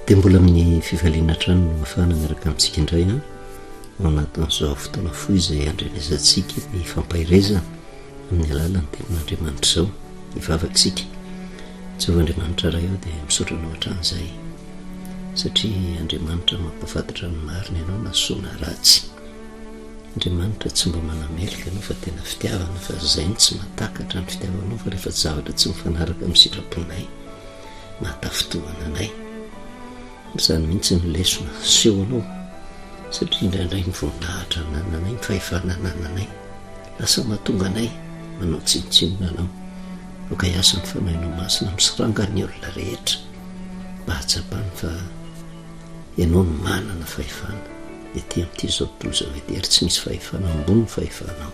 dia mbola amin'ny fivaliana trano no afahana miaraka amintsika indray ao anatin'izao fotoana foy izay andrenezantsika ny fampahirezana amin'ny alalany tenin'Andriamanitra izao hivavaka Jehovahandriamanitra raha eo dia misaotra anao hatramin'izay satria Andriamanitra mampafantatra ny marina ianao na soa na ratsy. Andriamanitra tsy mba manamelika ianao fa tena fitiavana, fa izay tsy mahatakatra ny fitiavanao fa rehefa zavatra tsy mifanaraka amin'ny sitraponay mahatafotohana anay. Izany mihitsy ny lesona seho anao satria indraindray ny voninahitra nananay, ny fahefana nananay lasa mahatonga anay manao tsinotsinona anao. Oka hiasa ny fanahinao masina misirangany olona rehetra mba hatsapany fa ianao no manana fahefana. Ety amin'ity zao tontolo izao ety ary tsy misy fahefana ambony ny fahefanao.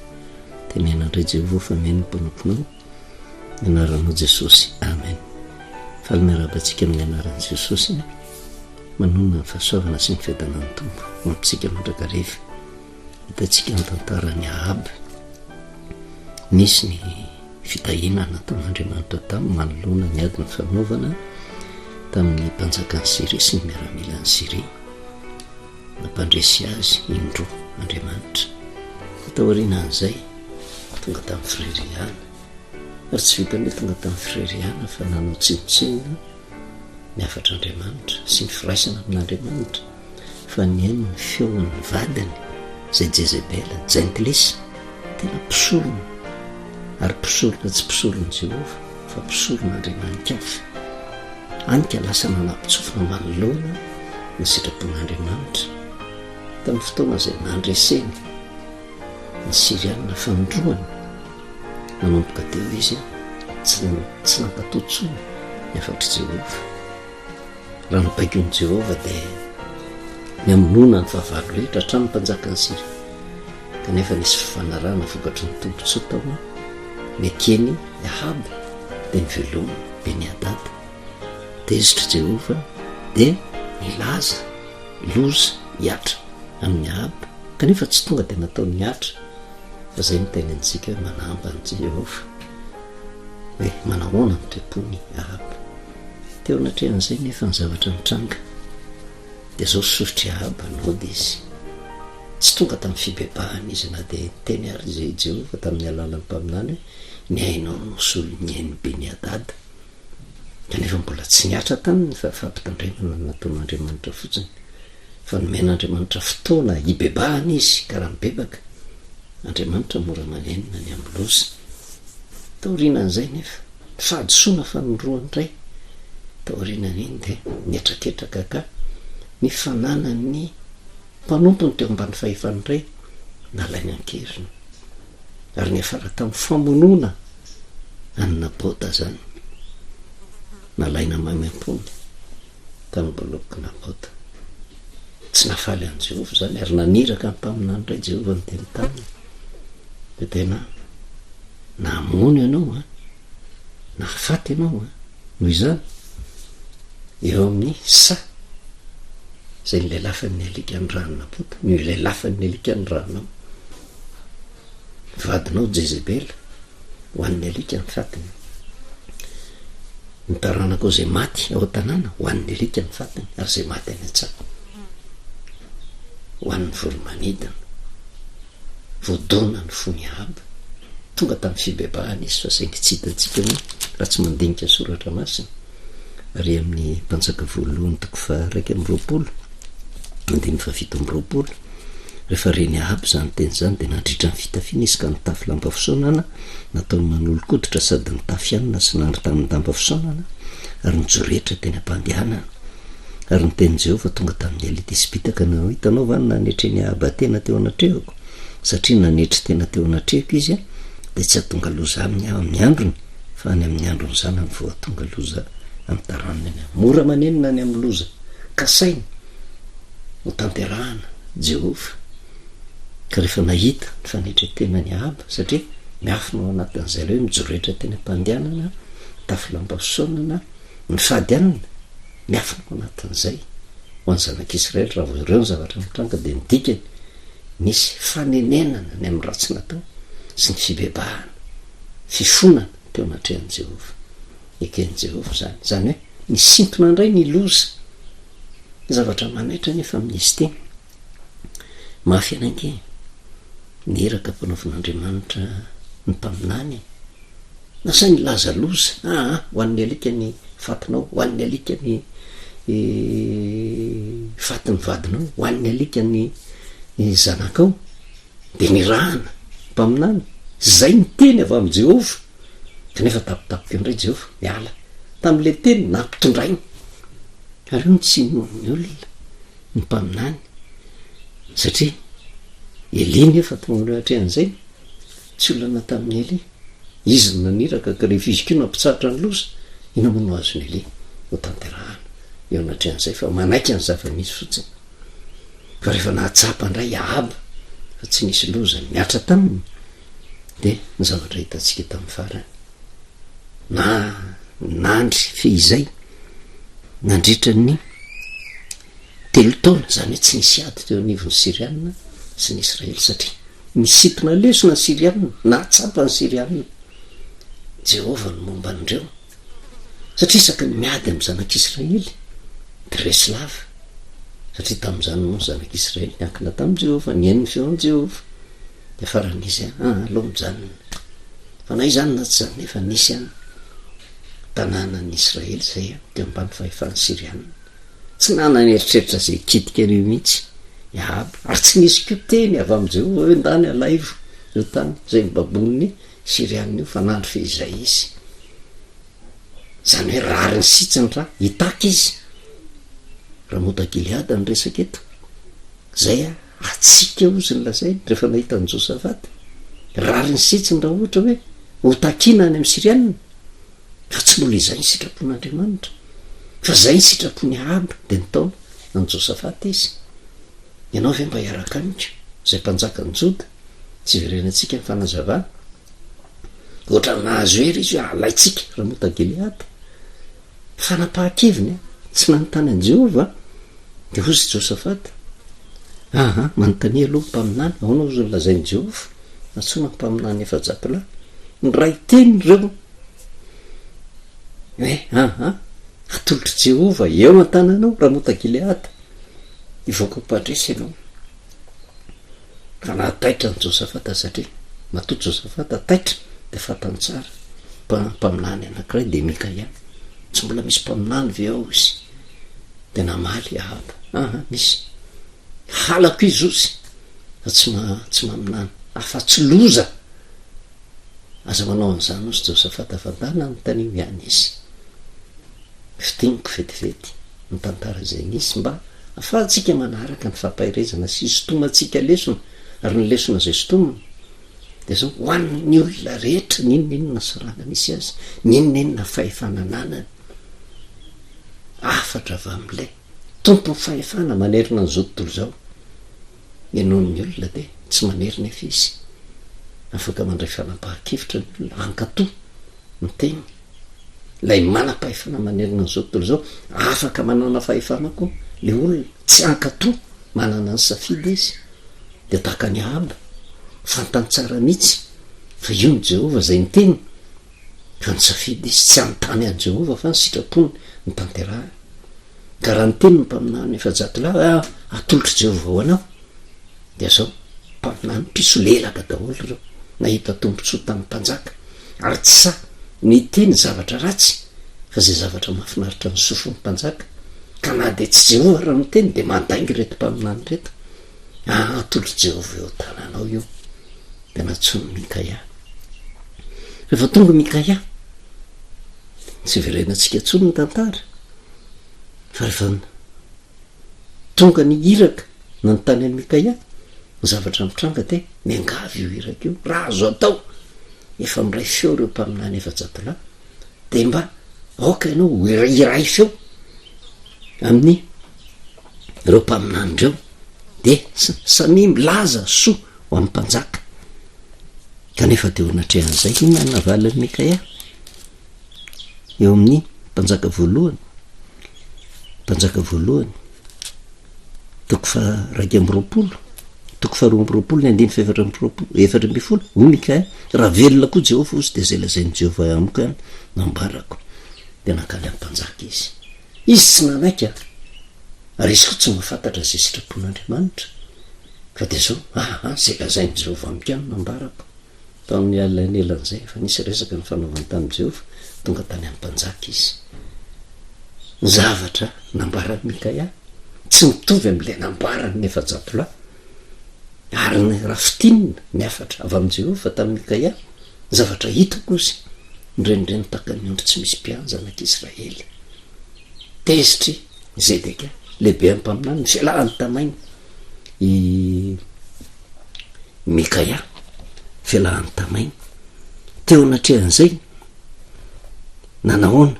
Tenenandray Jehovah fa meno ny mpanomponao anaranao Jesosy, amen. Fa miarabantsika amin'ny anaran'i Jesosy manonona ny fahasoavana sy ny fiadanan'ny Tompo mampitsika mandrakariva. Hitantsika ny tantaran'ny Ahab. Nisy ny fitahiana nataon'Andriamanitra tamin'ny manoloana ny adiny fanaovana tamin'ny mpanjakan'ny Siria sy ny miaramilan'ny Siria. Nampandresy azy indro Andriamanitra. Taorianan'izay tonga tamin'ny fireriana, ary tsy vitany hoe tonga tamin'ny fireriana fa nanao tsinotsinona miafatra Andriamanitra sy ny firaisana amin'Andriamanitra. Fa ny hainy ny feon'ny vadiny izay Jezebela, Jentilisa, tena pisorona, ary pisorona tsy pisorona Jehovah fa pisorona Andriamanitra hafa. Anika lasa nanampitsofina manoloana ny sitrapon'Andriamanitra tamin'ny fotoana izay nandreseny ny Siriana fanondroany. Nanomboka teo izy tsy nampatotsona miafatra Jehovah. Raha napaikony Jehovah dia miamonona ny fahavalo rehetra hatramin'ny mpanjakan'ny Siria. Kanefa nisy fifanarahana vokatry ny tombontsoa taona miakeny Ahab dia nivelomana Ben-Hadad. Tezitra Jehovah dia nilaza loza hiatra amin'ny Ahab, kanefa tsy tonga dia nataony hiatra. Fa izay no tenentsika hoe manamba ny Jehovah hoe manahoana ny toepony Ahab. Teo anatrehan'izay nefa ny zavatra mitranga dia zao sosotry Ahab anody izy. Tsy tonga tamin'ny fibebahana izy na dia teny ary izay Jehovah tamin'ny alalan'ny mpaminany hoe ny hainao no solon'ny hain'ny Ben-Hadad. Kanefa mbola tsy niatra taminy fa fampitandremana nataon'Andriamanitra fotsiny. Fa nomen'Andriamanitra fotoana hibebahana izy karaha mibebaka. Andriamanitra mora manenina ny amin'ny loza. Taorianan'izay nefa fahadosoana fanondroany iray. Taorianan'iny dia niatraketraka ka nifananany mpanompony teo ambany fahefany iray nalainy ankeriny. Ary niafara tamin'ny famonoana any Nabota zany. Nalaina mamem-pony tamin'ny boloky Nabota. Tsy nafaly an' Jehovah zany ary naniraka ny mpaminany iray Jehovah ny teny taminy. Dia tena namono ianao nahafaty ianao noho izany eo amin'ny sa izay nilelafan'ny alika ny rano Nabota, nilelafan'ny alika ny ranonao. Vadinao Jezebela ho an'ny alika ny fatiny. Ny taranako izay maty ao an-tanàna ho an'ny alika ny fatiny, ary izay maty any an-tsaha ho an'ny voromanidina. Voadona ny fony Ahab. Tonga tamin'ny fibebahana izy fa saingy tsy hitantsika moa raha tsy mandinika soratra masina. Ary amin'ny mpanjaka voalohany toko faha 1:20 andiny fa 7:20 rehefa reny Ahab zany teny zany dia nandritra ny fitafiana izy ka nitafy lamba fisaonana nataony manolo-koditra sady nitafy anina sy nandry tamin'ny lamba fisaonana ary nijoretra teny am-pandehanana. Ary ny teny Jehovah tonga tamin'ny alita isipitaka na hitanao va nanetreny Ahab tena teo anatrehako, satria nanetry tena teo anatrehako izy dia tsy hatonga loza amin'ny androny fa any amin'ny androny zany ny voa tonga loza amin'ny taranany any. Mora manenina any amin'ny loza ka sainy ho tanterahana Jehovah. Ka rehefa nahita ny fanetretena ny Ahab, satria miafina ao anatin'izay hoe mijoretra teny am-pandehanana, tafy lamba fisaonana, ny fahadianana miafina ao anatin'izay ho an'ny zanak'Israely. Raha vao ireo ny zavatra mitranga dia midikany nisy fanenenana ny amin'ny ratsy natao sy ny fibebahana, fifonana teo anatrehan'i Jehovah. Eken'i Jehovah zany hoe nisintona indray ny loza zavatra manaitra nefa amin'izy ty mafy anange niraka mpanaovin'andriamanitra ny mpaminany nasa ny laza loza hoan'ny alika ny fatinao, hoan'ny alika ny fatiny vadinao, hoan'ny alika ny zanakao, de nirahana mpaminany zay ny teny avy am' Jehova kanefa tapitapika indray Jehova miala tam'le teny nampitondrainy ary io ny tsy nohon'ny olona ny mpaminany satria Eli efa tonga hatrehan'izay tsy olana tamin'ny Eli izy naniraka ka rehefa izy keo nampitsahatra ny loza ina mono azony Eli ho tanterahana eo natrehan'izay fa manaiky ny zava-misy fotsiny fa rehefa nahatsapa indray Ahaba fa tsy nisy loza miatra taminy de ny zavatra hitantsika tamin'ny farany na nandry fehizay nandritra ny 3 taona zany hoe tsy nisy ady teo anivon'ny Siriana sy ny Israely satria misitona lesona ny Siriana nahatsapa ny Siriana Jehova no momba andreo satria isaky ny miady amin'ny zanak'Israely Dreslava satria tamin'izany moa zanak'Israely niankina tamin'i Jehova niainy ny feon'i Jehova de faran'izy aloha mijanona fa na izany na tsy zany nefa nisy any tanànan'ny Israely zay teo ambany fahefan'ny Siriana tsy nanany eritreritra zay kitika reo mihitsy Ahaba ary tsy nisy ko teny avy am' Jehova hoe ndany alaivo io tany zay mibabon'ny Siriana io fa nandro fehizay izy zany hoe rary ny sitsiny raha hitaka izy raha mota Gileada ny resaka eto zay atsika ozy ny lazay rehefa nahita ny Josafata rary ny sitsiny raha ohatra hoe hotakina any amin'ny Siriana fa tsy mbola izay ny sitrapon'Andriamanitra fa zay ny sitrapony Ahaba de nitaona ny Josafata izy ianao ve mba hiaraka amiko zay mpanjaka ny Joda tsy verenantsika ny fanazavana ohatra nahazo hery izy hoe alaitsika raha mota Gileada fanapahakeviny tsy nanontany an' Jehova de ozy Josafata manontany aloha mpaminany aonao ozy nylazain'i Jehova natsona ny mpaminany efa japolahy ny ray teny reo hoe atolotry Jehova eo an-tananao raha mota Gileada ivoaka padresy ianao ka nahataitra ny Josafata satria matoa Josafata taitra de fatany tsara mpaminany anankiray de Mikaia tsy mbola misy mpaminany ve ao izy de namaly Ahaba misy halako izy ozy fa tsy maminany afa tsy loza aza manao an'izany ozy Josafata fa ndana ny tany ihany izy fitiniko vetivety ny tantara zay nisy mba afahantsika manaraka ny fampahirezana sy sotomatsika lesona ary ny lesona zay sotomana de zao hoan'ny olona rehetra ninonninona saranga misy azy ninonninona fahefanananany afatra avy am'lay tompony fahefana manerina an'izao tontolo zao ianon'ny olona de tsy manerina efa izy afaka mandray fanapahakevitra ny olona ankatoa ny teny lay manam-pahefana manerina an'izao tontolo zao afaka manana fahefana koa le olona tsy ankatoa manana ny safidy izy de tahaka ny Ahaba fantany tsara mihitsy fa io ny Jehova zay ny teny ka ny safidy izy tsy anontany an' Jehova fa ny sitrapony ny tanteraha ka raha ny teny ny mpaminany efa jatolahy atolotry Jehova ho anao de zao mpaminany piso lelaka daholo reo nahita tombontsoa tamin'ny mpanjaka ary tsy sa ny teny zavatra ratsy fa zay zavatra mahafinaritra ny sofon'ny mpanjaka ka na de tsy Jehova raha ny teny de mandaingy reto mpaminany reto atolotry Jehova eo tananao io de natsony Mikaia rehefa tonga Mikaia tsy verenantsika tsony ny tantara fa rehefa tonga ny iraka na ny tany any Mikaia ny zavatra mitranga de miangavy io iraka io raha azo atao efa miray feo reo mpaminany efa jatolahy de mba aoka ianao iray feo amin'ny reo mpaminany reo de samy milaza soa ho amin'ny mpanjaka kanefa de honatrehan'izay inona navalin'ny Mikaia eo amin'ny mpanjaka voalohany toko fa raiky amby roapolo toko fa roa amby roapolo ny andiny fa efatra amby folo ho Mikaia raha velona koa Jehova ozy de zay lazain'ny Jehova amiko any nambarako de nakaly amin'ny mpanjaka izy tsy nanaika ary izy koa tsy mahafantatra zay sitrapon'andriamanitra fa de zao zay lazainy Jehova amikano nambarako tao amin'ny alina elan'izay fa nisy resaka ny fanaovany tamin'i Jehova tonga tany amin'ny mpanjaka izy. Ny zavatra nambarany Mikaia tsy mitovy amin'ilay nambarany ny efa-jatolahy ary ny rafitinina ny afatra avy amin'i Jehova tamin'ny Mikaia zavatra hitako izy ndrenindreny taka ny andro tsy misy mpianjana an'Israely. Tezitry Zedeka lehibe ampaminany fialahany tamainy i Mikaia fialahany tamainy teo anatrehan'izay nanahoana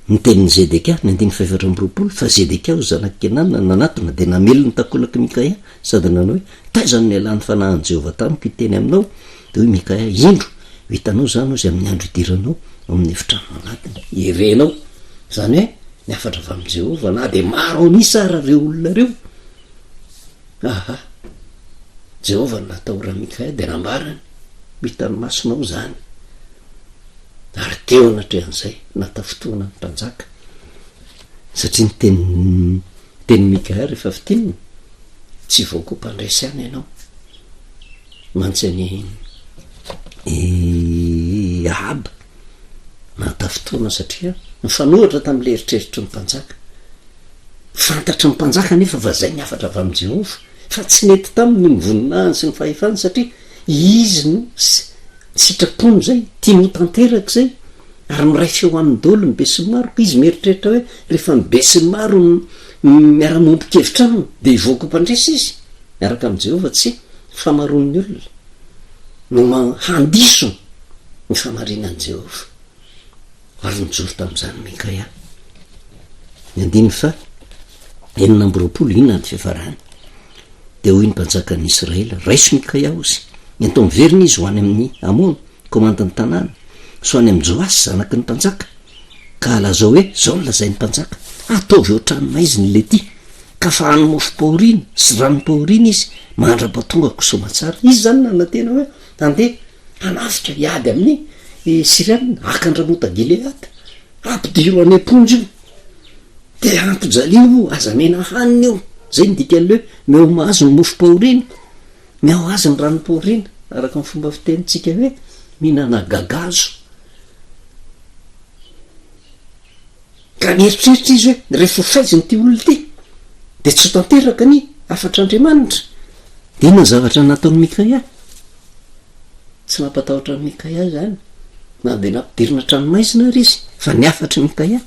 ny tenin'ny Zedeka ny 520 fa Zedeka ho zanaky Kenana nanatona de namelony takolaka Mikaia sady nanao hoe taizany ny alany fanahin'i Jehova tamiko iteny aminao de hoe Mikaia indro hitanao zany ozy amin'ny andro idiranao amin'ny efitrano anatiny irenao zany hoe ny afatra avy amin'i Jehova na de maro anisa ara reo olona reo Jehova natahora Mikaia de nambarany mitany masonao zany ary teo anatrehan'izay natafotoana ny mpanjaka satria ny teny Mikaia rehefa fitinina tsy voako mpandraisy any ianao mantsy any Ahaba natafotoana satria mifanohitra tamin'le eritreritry ny mpanjaka fantatra ny mpanjaka nefa fa zay ny afatra avy amin'i Jehova fa tsy nety taminy mivoninahany sy ny fahefany satria izy no sitrapony zay tia mo tanteraka zay ary miray feo amin'ny dolo ny be sy maro ka izy mieritreritra hoe rehefa mibe sy maro miara-mombon-kevitra aminy de ivoako mpandresy izy miaraka amin'i Jehova tsy famaron'ny olona no handiso ny famarinan'i Jehova ary nijoro tamin'izany Mikaia. Ny 9 inona ny fiafarany de hoy ny mpanjakan'ny Israela raiso Mikaia ozy ny atao miverina izy ho any amin'ny Amona komandany tanàna so any amin'ny Joasy zanaky ny mpanjaka ka lazao hoe zao nylazay ny mpanjaka ataovy eo tranomaiziny le ty ka fa hany mofo-paorina sy ranom-paorina izy mandra-batonga kosomatsara izy zany nanantena hoe andeha hanafika hiady amin'ny Siriana akandramota Gileada ampidiro any amponjo io de ampijalio azamena haniny io zay midika an'le meo mahazo ny mofo-paorina meo azy ny ranom-paorina araka ny fomba fitenitsika hoe mihinana gagazo ka mieritreritra izy hoe rehefa faiziny ty olona ty de tsy ho tanteraka ny afatr'Andriamanitra de inona zavatra nataon'ny Mikaia tsy mampatahotra ny Mikaia zany na de nampidirina tranomaizina ary izy fa ny afatry Mikaia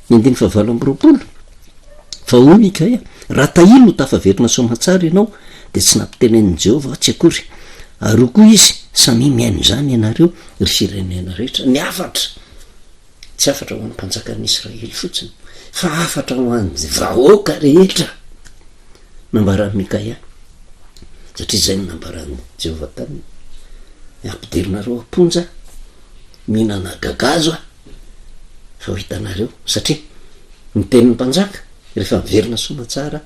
ny 9 fa hoy Mikaia raha tahiny no tafaverina somatsara ianao de tsy nampitenen'i Jehova tsy akory ary koa izy samy miaino zany ianareo ry firenena rehetra ny afatra tsy afatra ho an'ny mpanjakan'ny Israely fotsiny fa afatra ho an'ny vahoaka rehetra nambaran'ny Mikaia satria zay no nambaran'ny Jehova taminy ampidirinareo amponja mihinana gagazo fa ho hitanareo satria ny tenin'ny mpanjaka rehefa miverina somatsara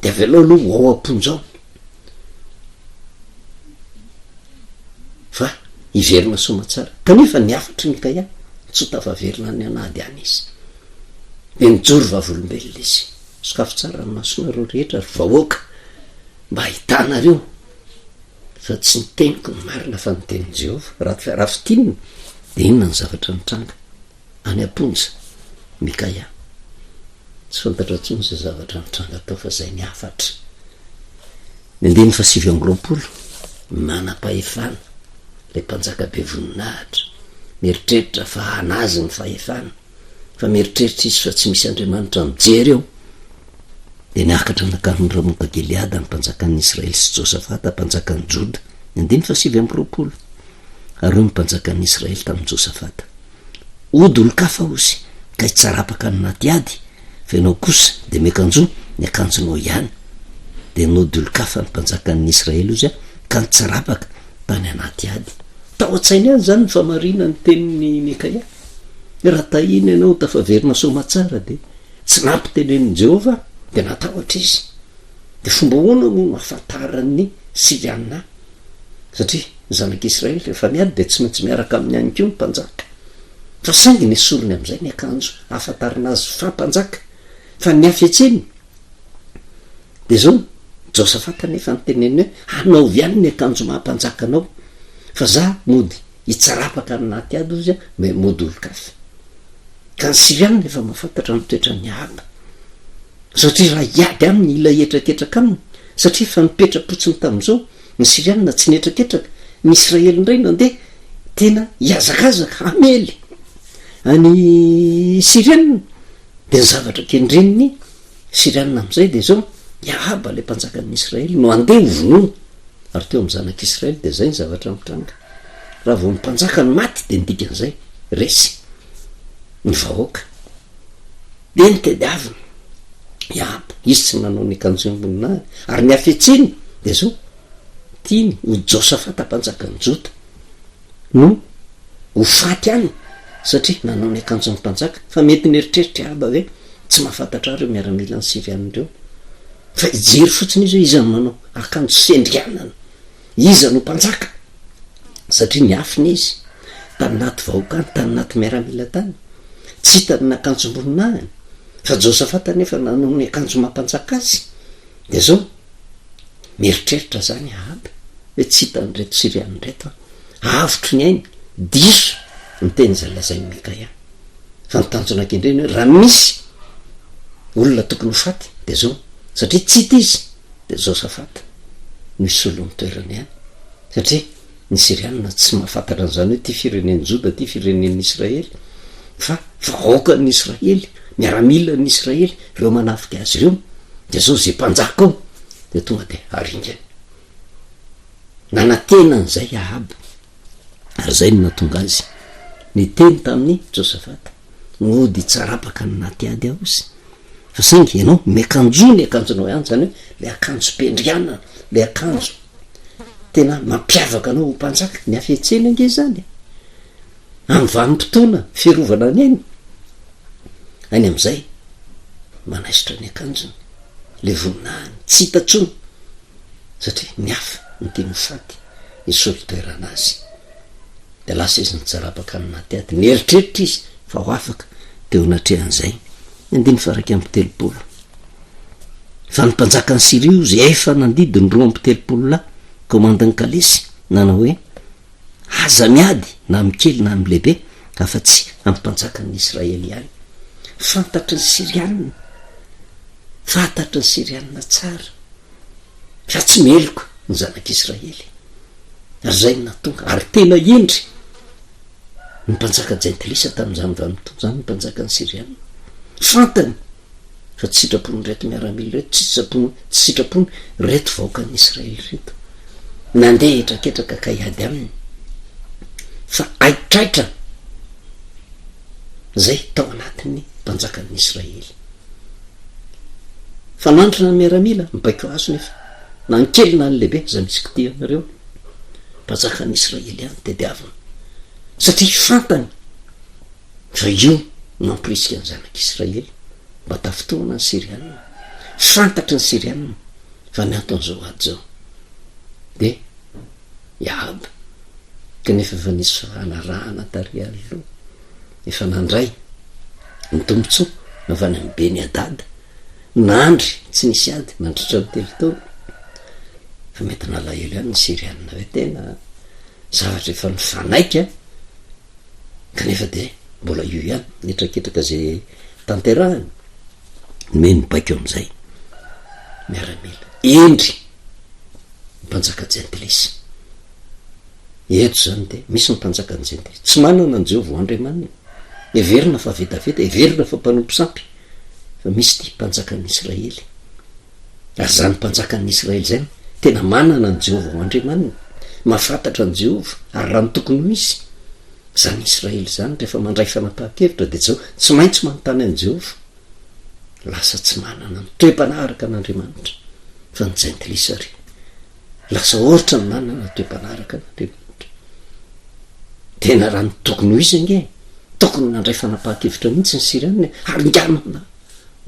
de avy alao aloha ao amponjao fa hiverina somatsara kanefa ny afatry Mikaia tsy ho tafaverina ny anady any izy de nijoro vavolombelona izy sokafo tsara ny masonareo rehetra ary vahoaka mba hitanareo fa tsy niteniko ny marina fa nitenin'i Jehova raha fitinina de inona ny zavatra nitranga any amponja Mikaia tsy fantatra tsony zay zavatra nitranga tao fa zay ny afatra. Ny 720 manam-pahefana le mpanjaka be voninahitra mieritreritra fa hanazy ny fahefana fa mieritreritra izy fa tsy misy Andriamanitra mijery eo de niakatra nakamin'ny Ramota Gileada ny mpanjakan'ny Israely sy Josafata mpanjakan'ny Joda ny 720 ary ny mpanjakan'ny Israely tamin'ny Josafata ody olo-kafa ozy ka hitsarapaka ny naty ady fa ianao kosa de miakanjo ny akanjonao ihany de nody olo-kafa ny mpanjakan'ny Israely ozy ka nitsarapaka tany anaty ady tao an-tsainy any zany ny famarina ny tenin'ny Mikaia raha tahiny ianao tafaverina somatsara de tsy nampitenen'i Jehova de natahotra izy de fomba hoana no ahafantaran'ny Siriana satria zanak'Israely rehefa miady de tsy maintsy miaraka amin'ny any koa ny mpanjaka fa saingy ny solony amin'izay ny akanjo ahafantarana azy fa mpanjaka fa ny afetseny de zao josafata nefa nyteneny hoe anao viany ny akanjo mahampanjakanao fa za mody hitsarapaka anaty ady izy a mody olo-kafa ka ny Siriana efa mahafantatra mitoetra ny Ahaba satria raha iady aminy ila etraketraka aminy satria fa nipetrapotsiny tamin'izao ny Siriana tsy nietraketraka ny Israely indray nandeha tena hiazakazaka amely any Siriana de ny zavatra kendreniny Siriana am'izay de zao Ahaba le mpanjakan'ny Israely no andeha hovonono ary teo amin'ny zanak'Israely de zay ny zavatra mitranga raha vao mpanjaka ny maty de ny dikan'izay resy ny vahoaka de ny tediavina Ahaba izy tsy nanao ny akanjo amboninahy ary ny afetseny de zao tiany ho Josafata mpanjakan'ny Jota no ho faty any satria nanao ny akanjo amin'ny mpanjaka fa mety nieritreritra Ahaba hoe tsy mahafantatra reo miaramila ny Sirian'ireo fa ijery fotsiny izy hoe iza no manao akanjo sendrianana iza no mpanjaka satria ny afina izy tany naty vahoaka any tany naty miaramila tany tsy hitany akanjo amboninahy fa Josafata nefa nanao ny akanjo mampanjaka azy de zao mieritreritra zany Ahaba hoe tsy hitany reto Siriany reto avotry ny ainy diso ny teny zay lazay Mikaia fa nitanjona kendreny hoe raha misy olona tokony ho faty de zao satria tsy hita izy de Josafata misy olo mitoerany any satria ny Siriana tsy mahafantatra an'izany hoe ty firenen'ny Joda ty firenen'ny Israely fa vahoakan'ny Israely miaramilan'ny Israely reo manafika azy ireo de zao zay mpanjaka ao de tonga de aringany nanatenan'izay Ahaba ary zay no natonga azy ny teny tamin'ny Josafata mody tsarapaka ny naty ady ao izy fa saingy ianao miakanjo ny akanjonao ihany zany hoe le akanjo pendriana le akanjo tena mampiavaka anao ho mpanjaka ny afetseny ange zany amin'ny vanim-potoana fiarovana any ainy any am'izay manaisitra ny akanjony le voninahiny tsy hitatsony satria ny hafa ny teny ho faty isy olo toerana azy de lasa izy nitsarapaka ny naty ady nieritreritra izy fa ho afaka de ho natrehan'izay andiny faraka amby 30 fa ny mpanjaka ny Sirio zay efa nandidy ny 30 la komandany kalesy nanao hoe aza miady na mikely na amlehibe afa-tsy ampanjaka ny Israely ihany fantatry ny Siriana fantatry ny Siriana tsara fa tsy meloko ny zanak'Israely ary zay natonga ary tena endry ny mpanjaka jentilisa tamin'izany vanim-potoana zany ny mpanjaka ny Siriana fantany fa tsy sitrapony reto miaramila reto tsy sitrapony reto vahoakan'ny Israely reto nandeha etraketraka ka hiady aminy fa aitraitra zay tao anatin'ny mpanjakan'ny Israely fa nandrana ny miaramila mibaiko azo nefa na ny kely na ny lehibe za misy kity anareo mpanjakan'ny Israely ihany tediavina satria fantany fa io namporisika ny zanak'Israely mba tafotoana ny Siriana fantatry ny Siriana fa ny aton'izao ady zao de Ahaba kanefa efa nisy fanarahana tary aloha efa nandray ny tombotsoa navany amin'ny Beni-Hadad nandry tsy nisy ady nandritra ny 3 taona fa mety nalahelo ihany ny Siriana hoe tena zavatra efa nifanaika kanefa de mbola io ihany netraketraka zay tanterahany me nibaiko am'izay miaramila endry mpanjaka jentilisa eto zany de misy mpanjaka ny jentilisa tsy manana ny Jehovah Andriamanina everina fa vetaveta everina fa mpanompo sampy fa misy ty mpanjakan'ny Israely ary zany mpanjakan'ny Israely zay tena manana ny Jehovah Andriamanina mahafantatra ny Jehovah ary raha ny tokony ho izy zany Israely zany rehefa mandray fanapahan-kevitra de zao tsy maintsy manontany an'i Jehovah lasa tsy manana ny toe-panaraka an'Andriamanitra fa ny jentilisa ry lasa ohatra ny manana toe-panaraka an'Andriamanitra tena raha ny tokony ho izy ange tokony nandray fanapahan-kevitra mihitsy ny Siriana ary nganona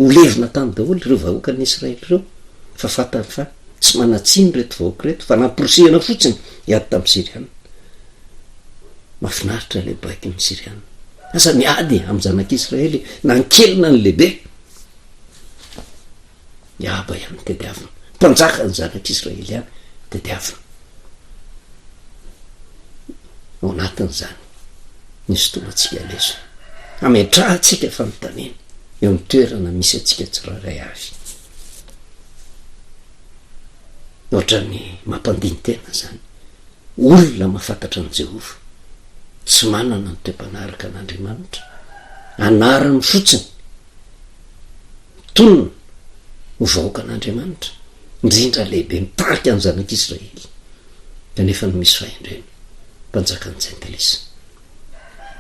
olevina tany daholo ireo vahoakan'ny Israely reo fa fantany fa tsy manatsiny reto vahoaka reto fa namporosihana fotsiny hiady tamin'ny Siriana mahafinaritra le baiko ny Siriana asa miady amin'ny zanak'Israely na ny kely na ny lehibe iaba ihany tediavina mpanjaka ny zanak'Israely ihany tediavina ao anatin'izany nisy tomatsika leso ametrahantsika fanontaniana eo amin'ny toerana misy atsika tsiraray avy ohatra ny mampandiny tena zany olona mahafantatra an' Jehova tsy manana ny toe-panaraka an'Andriamanitra anarany fotsiny tonona ho vahoaka an'Andriamanitra indrindra lehibe mitarika ny zanak'Israely kanefa no misy fahendrena mpanjaka ny jentilisa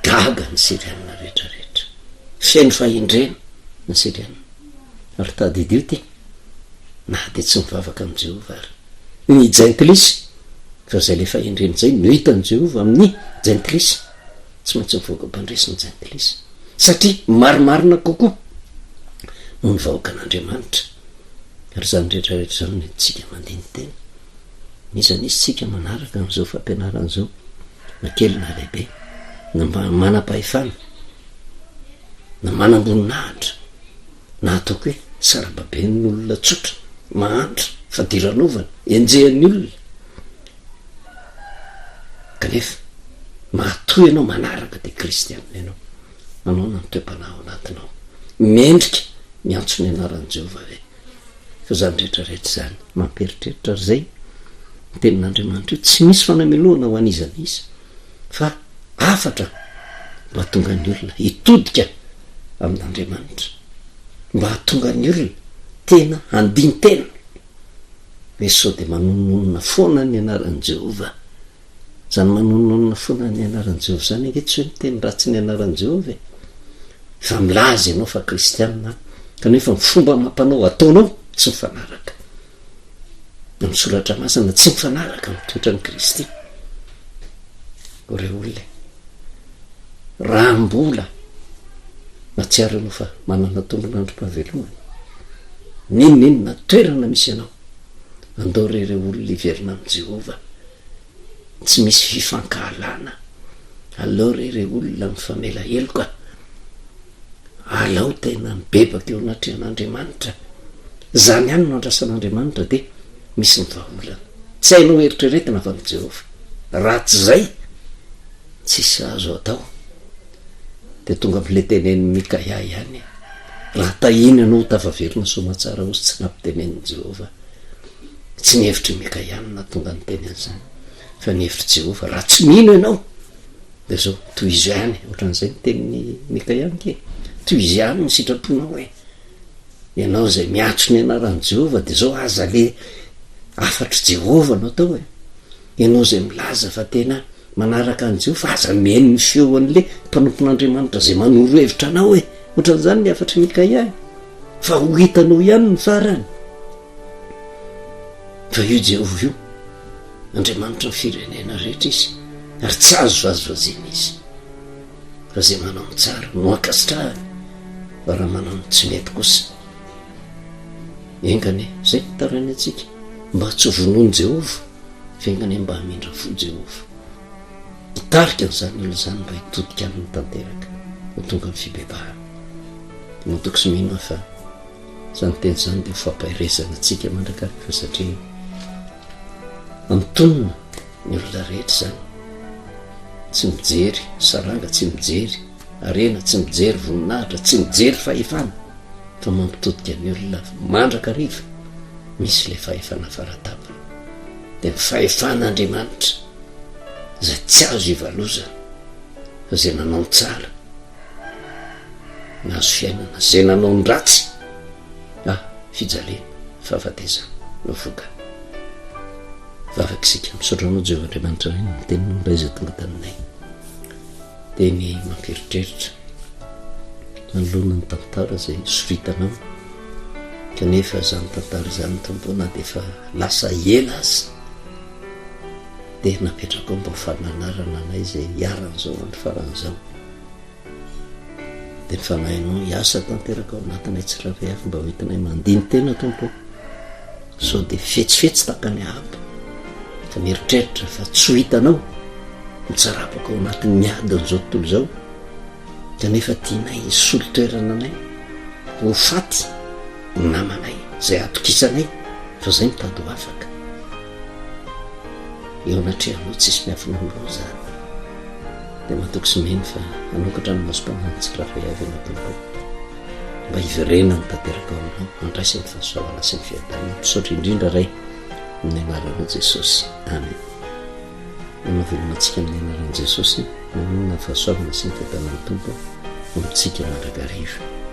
gaga ny Siriana rehetrarehetra feno fahendrena ny Siriana ary tadidio ty na de tsy mivavaka am' Jehova ary ny jentilisa fa zay le fahendrena zay no hitan'ny Jehova amin'ny jentilisa tsy maintsy mivoaka mpandresy ny jentilisa satria marimarina kokoa no ny vahoaka an'Andriamanitra ary zany rehetrarehetra zany ny tsika mandiny tena misy tsika manaraka am'izao fampianarana zao na kely na lehibe na manam-pahefana na manam-boninahitra na ataoko hoe sarababe n'olona tsotra mahantra fadiranovana enjehan'ny olona kanefa mahatoy ianao manaraka de kristianina ianao anao na mitoe-panao anatinao mendrika miantso ny anaran'i Jehova ve fa zany rehetrarehetra zany mamperitreritra ary zay tenin'Andriamanitra io tsy misy fanameloana ho an'izana izy fa afatra mba hatonga ny olona hitodika amin'Andriamanitra mba hatonga ny olona tena andiny tena hoe sao de manononona foana ny anaran'i Jehova zany manononona foana ny anaran'i Jehova zany ange tsy hoe miteny ratsy ny anaran'i Jehova fa milaza ianao fa kristianina kanefa ny fomba mampanao ataonao tsy mifanaraka ny soratra masina tsy mifanaraka amin'ny toetra ny Kristy oreo olona raha mbola matsiaro anao fa manana tombon'androm-pahavelomany ninonina toerana misy ianao andao reo olona iverina amin'i Jehova tsy misy fifankahalana alao reo olona mifamela heloka alao tena mibebaka eo anatrehan'Andriamanitra zany ihany no andrasan'Andriamanitra de misy ny vahaolana tsy hainao eritreretina avy amin'i Jehova raha tsy zay tsisy azo atao de tonga am'le tenen'ny Mikaia ihany raha tahiny anao tafaverina somatsara ozy tsy nampitenen'i Jehova tsy ny hevitry Mikaia na tonga ny teny an'izany fa ny hevitry Jehova raha tsy mino ianao de zao toy izy ihany ohatran'izay ny tenin'ny Mikaia ke toy izy ihany ny sitraponao hoe ianao zay miatso ny anaran'i Jehova de zao aza le afatry Jehova no atao hoe ianao zay milaza fa tena manaraka an' Jehova aza miheno ny feo an'le mpanompon'Andriamanitra zay manoro hevitra anao hoe ohatran'izany ny afatry Mikaia fa ho hitanao ihany ny farany fa io Jehova io Andriamanitra ny firenena rehetra izy ary tsy azo vazovazena izy fa zay manao ny tsara no ankasitrahany fa raha manao ny tsy mety kosa engane zay tarany atsika mba tsy vonoany Jehova fengane mba hamindra fo Jehova hitarika n'izany olo zany mba hitodika amin'ny tanteraka ho tonga amin'ny fibebahana motoko sy mino fa zany teny zany de fampahirezana atsika mandrakarika fa satria amtonona ny olona rehetra zany tsy mijery saranga tsy mijery arena tsy mijery voninahitra tsy mijery fahefana fa mampitodika ny olona mandraka riva misy le fahefana faratapana de ny fahefan'Andriamanitra zay tsy azo ivalozana fa zay nanao ny tsara nahazo fiainana zay nanao ny ratsy fijalena fahafatezana no vokany vavakisika misotranao Jehova Andriamanitra reny ny teninao ray zay tonga taminay de ny mamperitreritra manoloana ny tantara zay soritanao kanefa zany tantara zany tompona de fa lasa ela azy de napetraka ao mba fananarana anay zay hiaran'izao andro faran'izao de mifanahinao hiasa tanteraka ao anatinay tsiraray avy mba hoentinay mandiny tena tompo sao de fetsifetsy takany aby fa mieritreritra fa tsy ho hitanao mitsarapaka ao anatin'ny adiny zao tontolo zao kanefa tianay solitoerana anay ho faty namanay zay atokisanay fa zay mitady ho afaka eo anatrehanao tsisy miafina aminao zany dia matoko sy meny fa anokatra ny masom-panany tsiraray avy ana tompo mba hiverena ny tanteraka ao aminao andraisy ny fahasoavana sy ny fiadanana mpisaotra indrindra ray amin'ny anaran'i Jesosy amen. Manavelonantsika amin'ny anaran'i Jesosy manana fahasoavana sy ny fiadanana tompo amintsika mandrakariva.